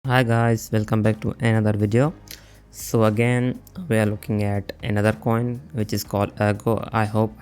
Hi guys, welcome back to another video. So again we are looking at another coin which is called Aergo. I hope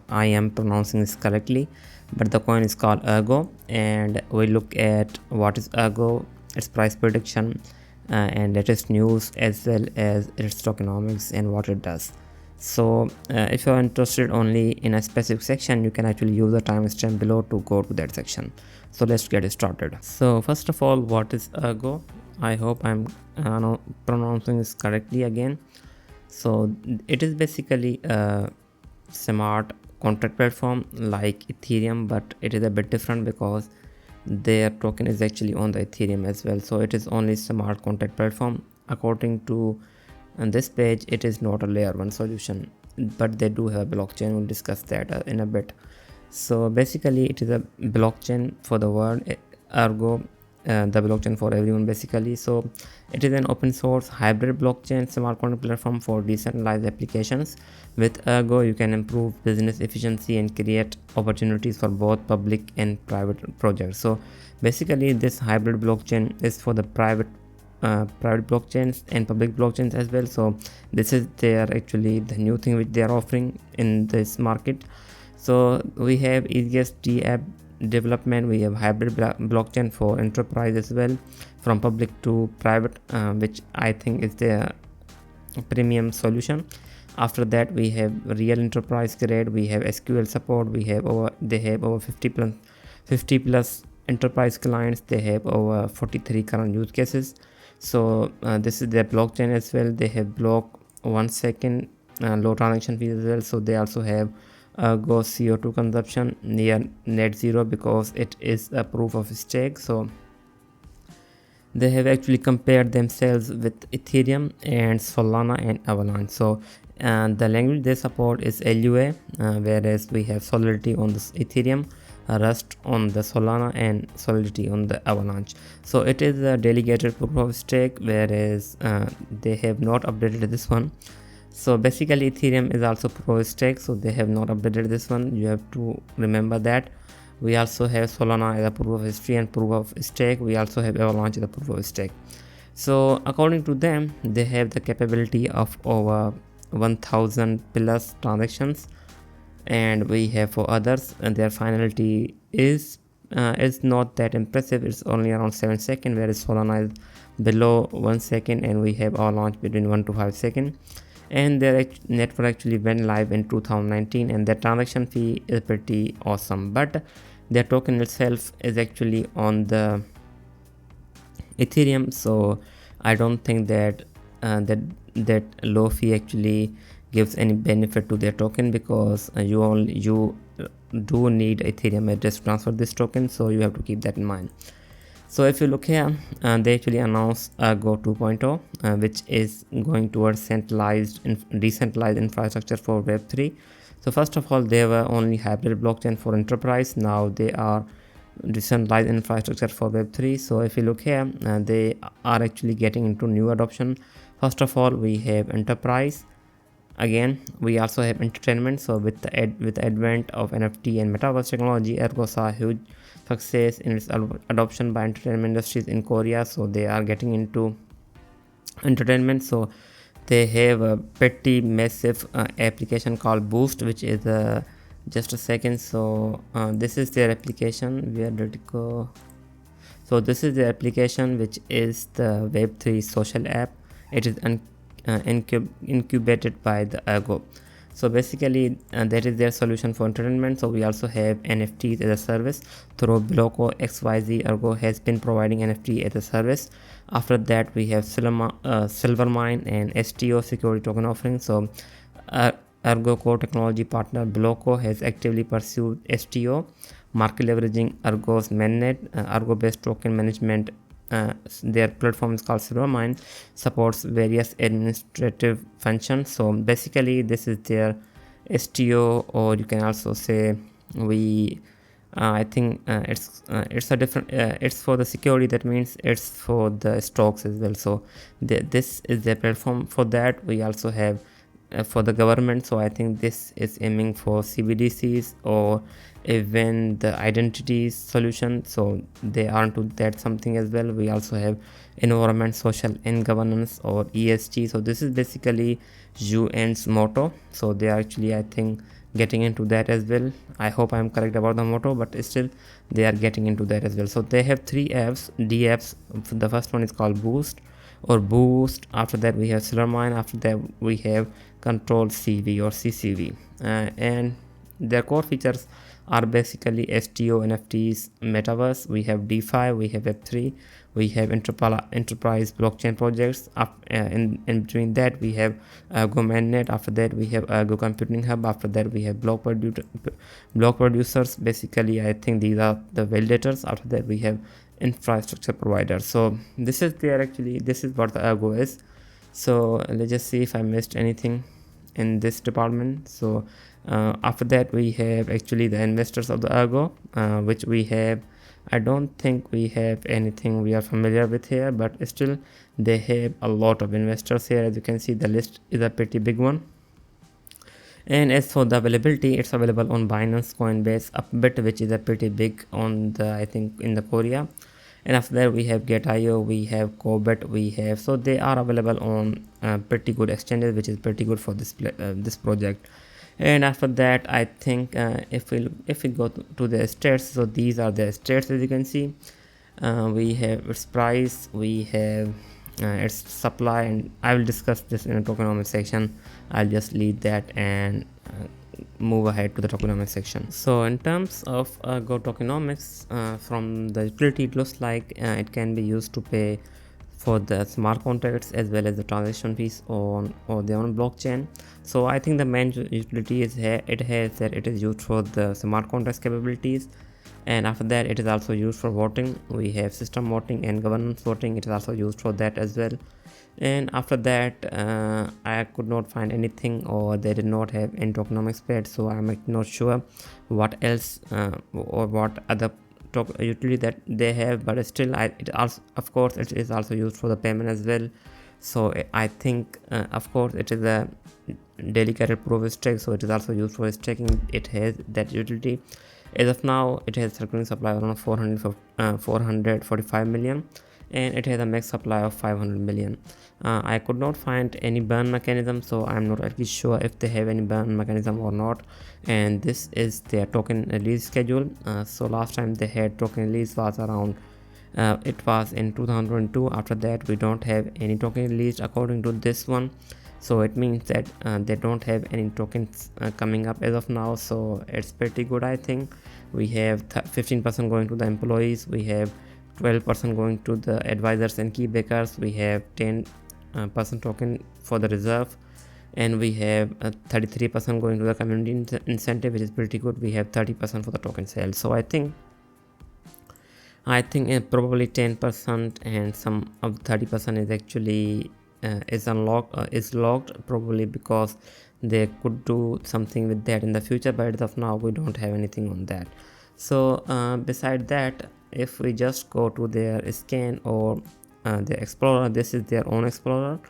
I am pronouncing this correctly, but the coin is called Aergo, and we look at what is Aergo, its price prediction, and latest news, as well as its tokenomics and what it does. So if you're interested only in a specific section, you can actually use the timestamp below to go to that section. So let's get started. So first of all, what is Aergo? I hope I'm pronouncing this correctly again. So it is basically a smart contract platform like Ethereum, but it is a bit different because their token is actually on the Ethereum as well. So it is only smart contract platform. According to this page, it is not a layer 1 solution, but they do have a blockchain. We'll discuss that in a bit. So basically it is a blockchain for the world, Ergo the blockchain for everyone basically. So it is an open source hybrid blockchain smart contract platform for decentralized applications. With Ergo you can improve business efficiency and create opportunities for both public and private projects. So basically this hybrid blockchain is for the private blockchains and public blockchains as well. So this is actually the new thing which they are offering in this market. So we have easiest app development, we have hybrid blockchain for enterprise as well, from public to private, which I think is the premium solution. After that we have real enterprise grade, we have SQL support, they have over 50 plus enterprise clients, they have over 43 current use cases. So this is their blockchain as well. They have block 1 second low transaction fees as well. So they also have Go CO2 consumption near net zero because it is a proof of stake. So they have actually compared themselves with Ethereum and Solana and Avalanche. So the language they support is LUA, whereas we have Solidity on the Ethereum, Rust on the Solana, and Solidity on the Avalanche. So it is a delegated proof of stake, whereas they have not updated this one. So basically Ethereum is also proof of stake, so they have not updated this one. You have to remember that. We also have Solana as a proof of history and proof of stake. We also have Avalanche as a proof of stake. So according to them, they have the capability of over 1000 plus transactions, and we have for others, and their finality is not that impressive. It's only around 7 seconds, whereas Solana is below 1 second, and we have Avalanche between 1 to 5 seconds. And their network actually went live in 2019, and their transaction fee is pretty awesome, but their token itself is actually on the Ethereum. So I don't think that that low fee actually gives any benefit to their token, because you do need Ethereum address to transfer this token, so you have to keep that in mind. So if you look here, they actually announced Go 2.0, which is going towards decentralized infrastructure for Web3. So first of all, they were only hybrid blockchain for enterprise. Now they are decentralized infrastructure for Web3. So if you look here, they are actually getting into new adoption. First of all, we have enterprise. Again, we also have entertainment. So with the advent of NFT and metaverse technology, Aergo saw huge success in its adoption by entertainment industries in Korea. So they are getting into entertainment. So they have a pretty massive application called Boost, which is just a second. So this is their application. Where did it go? So this is the application, which is the Web3 social app. It is incubated by the Aergo. So basically that is their solution for entertainment. So we also have NFTs as a service through Bloco XYZ. Aergo has been providing NFT as a service. After that we have Silvermine and STO security token offering. So Aergo core technology partner Bloco has actively pursued STO market, leveraging Aergo's mainnet. Aergo based token management, their platform is called Silvermine, supports various administrative functions. So basically this is their STO, or you can also say I think it's a different it's for the security. That means it's for the stocks as well. So this is their platform. For that we also have for the government. So I think this is aiming for CBDCs or even the identities solution, so they are into that something as well. We also have environment, social and governance, or ESG. So this is basically UN's motto, so they are actually, I think, getting into that as well. I hope I'm correct about the motto, but still they are getting into that as well. So they have 3 apps, D apps. The first one is called Boost or Boost. After that we have Silvermine. After that we have Control CV or CCV, and their core features are basically STO, NFTs, metaverse. We have DeFi, we have Web3, we have enterprise blockchain projects. In between that we have Aergo Mainnet. After that we have Aergo Computing Hub. After that we have block producers. Basically I think these are the validators. After that we have infrastructure providers. So this is what the Aergo is. So let's just see if I missed anything in this department. So after that we have actually the investors of the Aergo, which we have, I don't think we have anything we are familiar with here, but still they have a lot of investors here. As you can see, the list is a pretty big one. And as for the availability, it's available on Binance, Coinbase, Upbit, which is a pretty big on the, I think, in the Korea. And after that we have Get.io, we have Cobit, we have, so they are available on pretty good exchanges, which is pretty good for this project. And after that I think if we go to the stats, so these are the stats. As you can see, we have its price, we have its supply, and I will discuss this in a tokenomics section. I'll just leave that and move ahead to the tokenomics section. So in terms of Go tokenomics, from the utility, it looks like it can be used to pay for the smart contracts as well as the transaction fees on their own blockchain. So I think the main utility is here. It is used for the smart contracts capabilities, and after that it is also used for voting. We have system voting and governance voting. It is also used for that as well. And after that I could not find anything, or they did not have any tokenomics page, so I'm not sure what else or what other utility that they have, but still it also, of course, it is also used for the payment as well. So I think of course it is a dedicated proof of stake, so it is also used for staking. It has that utility. As of now it has circulating supply around 445 million, and it has a max supply of 500 million. I could not find any burn mechanism, so I'm not actually sure if they have any burn mechanism or not. And this is their token release schedule. So last time they had token release was around it was in 2022. After that we don't have any token released according to this one, so it means that they don't have any tokens coming up as of now. So it's pretty good. I think we have 15% going to the employees, we have 12% going to the advisors and key bakers, we have 10% token for the reserve, and we have 33% going to the community incentive, which is pretty good. We have 30% for the token sale. So I think probably 10% and some of 30% is actually is locked, probably because they could do something with that in the future, but as of now we don't have anything on that. So beside that, if we just go to their scan or the explorer, this is their own explorer,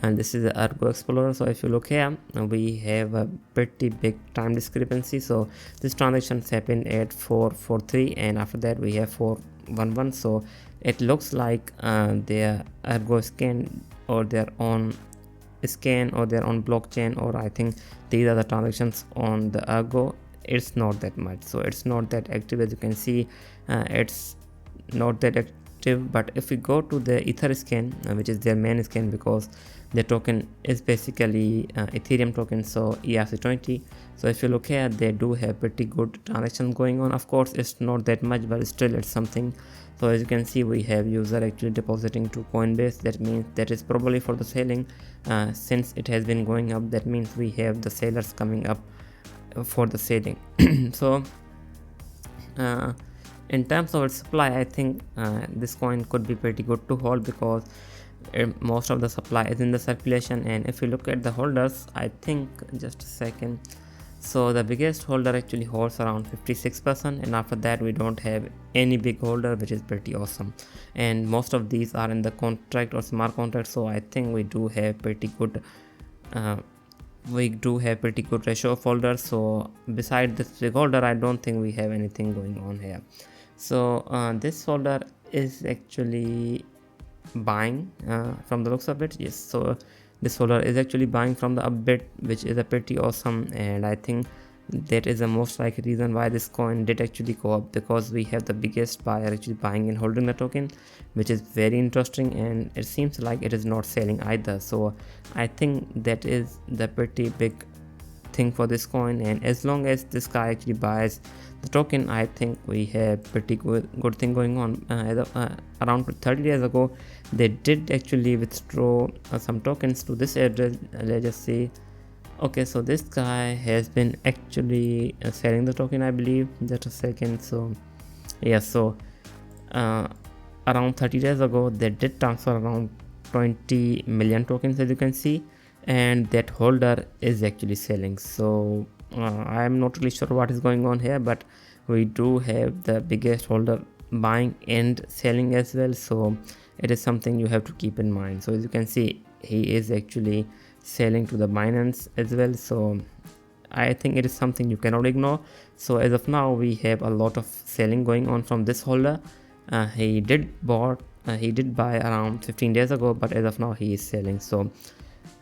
and this is the Aergo Explorer. So if you look here, we have a pretty big time discrepancy. So this transactions happen at 4:43, and after that we have 4:11. So it looks like their Aergo scan or their own blockchain, or I think these are the transactions on the Aergo. It's not that much, so it's not that active. As you can see, it's not that active. But if we go to the Ether scan, which is their main scan, because the token is basically Ethereum token, so ERC20. So if you look here, they do have pretty good transactions going on. Of course it's not that much, but still it's something. So as you can see, we have user actually depositing to Coinbase. That means that is probably for the selling. Since it has been going up, that means we have the sellers coming up for the selling. So in terms of its supply, I think this coin could be pretty good to hold, because most of the supply is in the circulation. And if you look at the holders, I think, just a second, so the biggest holder actually holds around 56%, and after that we don't have any big holder, which is pretty awesome. And most of these are in the contract or smart contract, so I think we do have pretty good we do have pretty good ratio of holders. So beside this big holder, I don't think we have anything going on here. So this holder is actually buying from the looks of it. Yes, so this holder is actually buying from the upbit, which is a pretty awesome, and I think that is the most likely reason why this coin did actually go up, because we have the biggest buyer actually buying and holding the token, which is very interesting, and it seems like it is not selling either. So I think that is the pretty big thing for this coin, and as long as this guy actually buys the token, I think we have pretty good thing going on. Around 30 days ago, they did actually withdraw some tokens to this address. Let's just see. Okay, so this guy has been actually selling the token, I believe. Just a second. So yeah, so around 30 days ago, they did transfer around 20 million tokens, as you can see, and that holder is actually selling. So I am not really sure what is going on here, but we do have the biggest holder buying and selling as well. So it is something you have to keep in mind. So as you can see, he is actually selling to the Binance as well. So I think it is something you cannot ignore. So as of now, we have a lot of selling going on from this holder. He did buy around 15 days ago, but as of now he is selling. So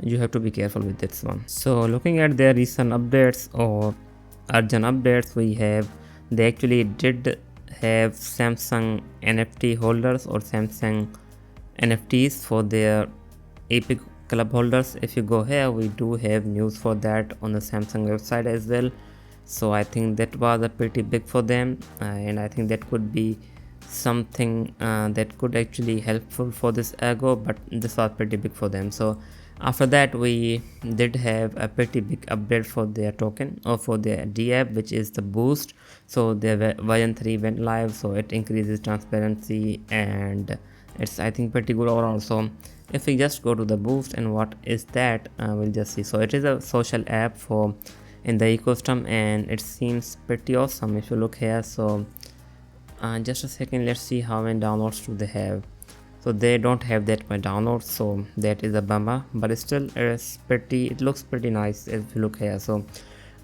you have to be careful with this one. So looking at their recent updates or urgent updates, we have, they actually did have Samsung NFT holders or Samsung NFTs for their Epic Club holders. If you go here, we do have news for that on the Samsung website as well. So I think that was a pretty big for them, and I think that could be something that could actually helpful for this Aergo, but this was pretty big for them. So after that, we did have a pretty big update for their token or for their DApp, which is the boost. So their version 3 went live, so it increases transparency, and it's, I think, pretty good overall. So if we just go to the boost, and what is that, we'll just see. So it is a social app for in the ecosystem, and it seems pretty awesome if you look here. So just a second, let's see how many downloads do they have. So they don't have that much downloads, so that is a bummer, but still it looks pretty nice if you look here. So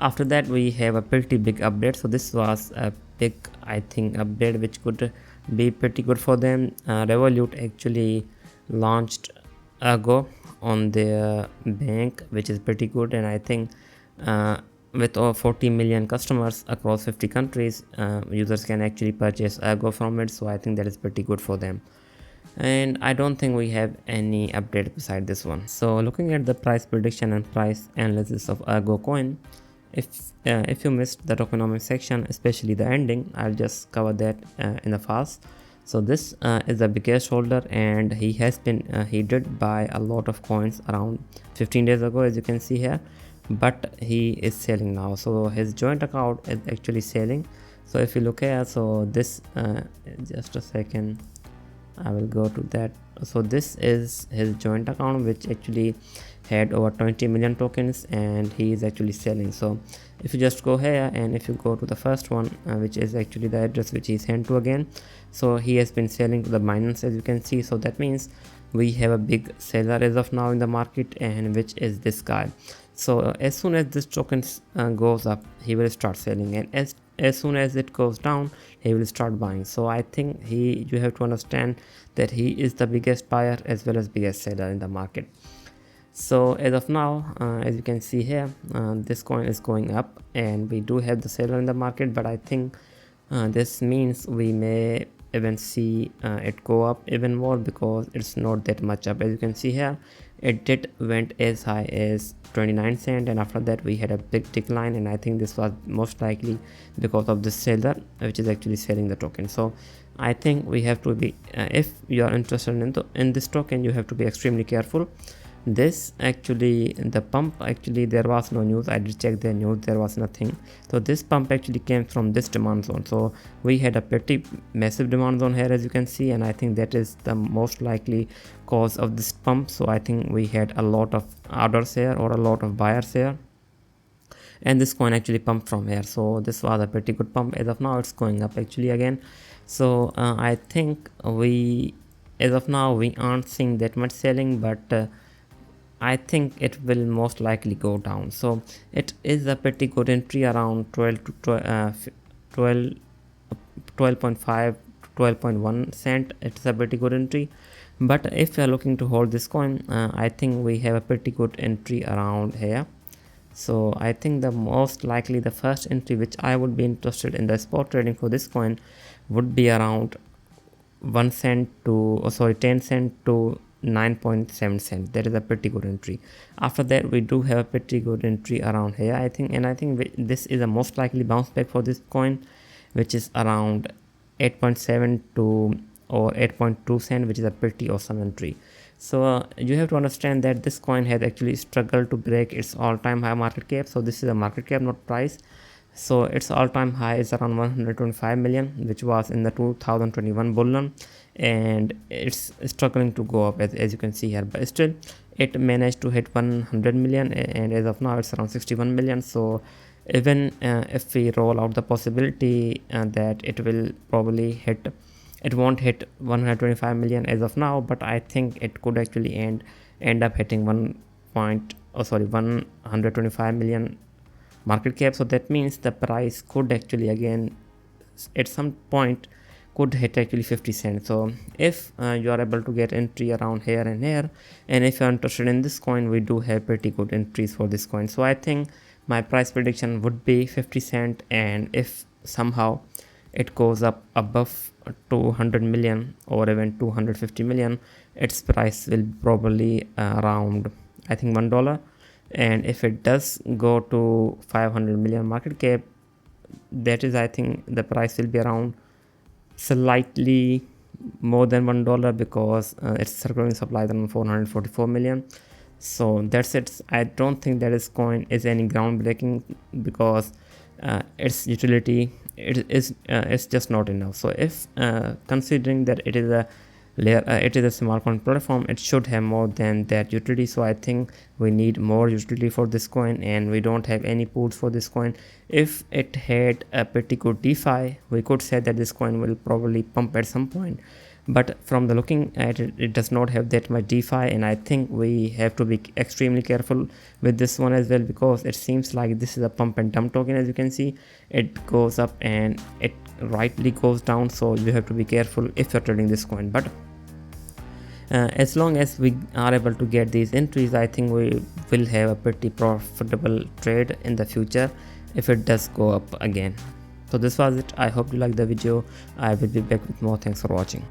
after that, we have a pretty big update. So this was a big, I think, update which could be pretty good for them. Revolut actually launched Aergo on their bank, which is pretty good, and I think with over 40 million customers across 50 countries, users can actually purchase Aergo from it. So I think that is pretty good for them, and I don't think we have any update beside this one. So looking at the price prediction and price analysis of Aergo coin, if you missed the tokenomics section, especially the ending, I'll just cover that in the fast. So this is the biggest holder, and he did buy a lot of coins around 15 days ago, as you can see here, but he is selling now. So his joint account is actually selling. So if you look here, so this just a second, I will go to that. So this is his joint account, which actually had over 20 million tokens, and he is actually selling. So if you just go here, and if you go to the first one, which is actually the address which he sent to again, so he has been selling to the Binance, as you can see. So that means we have a big seller as of now in the market, and which is this guy. So as soon as this token goes up, he will start selling, and as soon as it goes down, he will start buying. So I think you have to understand that he is the biggest buyer as well as biggest seller in the market. So as of now, as you can see here, this coin is going up, and we do have the seller in the market, but I think this means we may even see it go up even more, because it's not that much up. As you can see here, it went as high as 29 cents, and after that we had a big decline, and I think this was most likely because of the seller which is actually selling the token. So I think we have to be if you are interested in this token, you have to be extremely careful. This actually, the pump, actually there was no news. I did check the news, there was nothing. So this pump actually came from this demand zone. So we had a pretty massive demand zone here, as you can see, and I think that is the most likely cause of this pump. So I think we had a lot of orders here, or a lot of buyers here, and this coin actually pumped from here. So this was a pretty good pump. As of now, it's going up actually again. So I think as of now we aren't seeing that much selling, but I think it will most likely go down. So it is a pretty good entry around 12 to 12 12.5 to 12.1 cent. It's a pretty good entry. But if you're looking to hold this coin, I think we have a pretty good entry around here. So I think the most likely the first entry which I would be interested in the spot trading for this coin would be around 1 cent to 10 cent to 9.7 cent. That is a pretty good entry. After that, we do have a pretty good entry around here, I think, and I think this is a most likely bounce back for this coin, which is around 8.7 to or 8.2 cent, which is a pretty awesome entry. So you have to understand that this coin has actually struggled to break its all-time high market cap. So this is a market cap, not price. So its all-time high is around 125 million, which was in the 2021 bull run, and it's struggling to go up as you can see here, but still it managed to hit 100 million, and as of now it's around 61 million. So even if we roll out the possibility that it will probably hit, it won't hit 125 million as of now, but I think it could actually end up hitting 125 million market cap. So that means the price could actually again at some point could hit actually 50 cents. So if you are able to get entry around here and here, and if you're interested in this coin, we do have pretty good entries for this coin. So I think my price prediction would be 50 cent, and if somehow it goes up above 200 million or even 250 million, its price will probably around I think $1. And if it does go to 500 million market cap, that is I think the price will be around slightly more than $1, because its circulating supply is around 444 million. So that's it. I don't think that this coin is any groundbreaking, because its utility it's just not enough. So if considering that it is a layer, it is a small coin platform, it should have more than that utility. So I think we need more utility for this coin, and we don't have any pools for this coin. If it had a pretty good DeFi, we could say that this coin will probably pump at some point, but from the looking at it, it does not have that much DeFi, and I think we have to be extremely careful with this one as well, because it seems like this is a pump and dump token. As you can see, it goes up and it rightly goes down, so you have to be careful if you're trading this coin. But as long as we are able to get these entries, I think we will have a pretty profitable trade in the future if it does go up again. So this was it. I hope you liked the video. I will be back with more. Thanks for watching.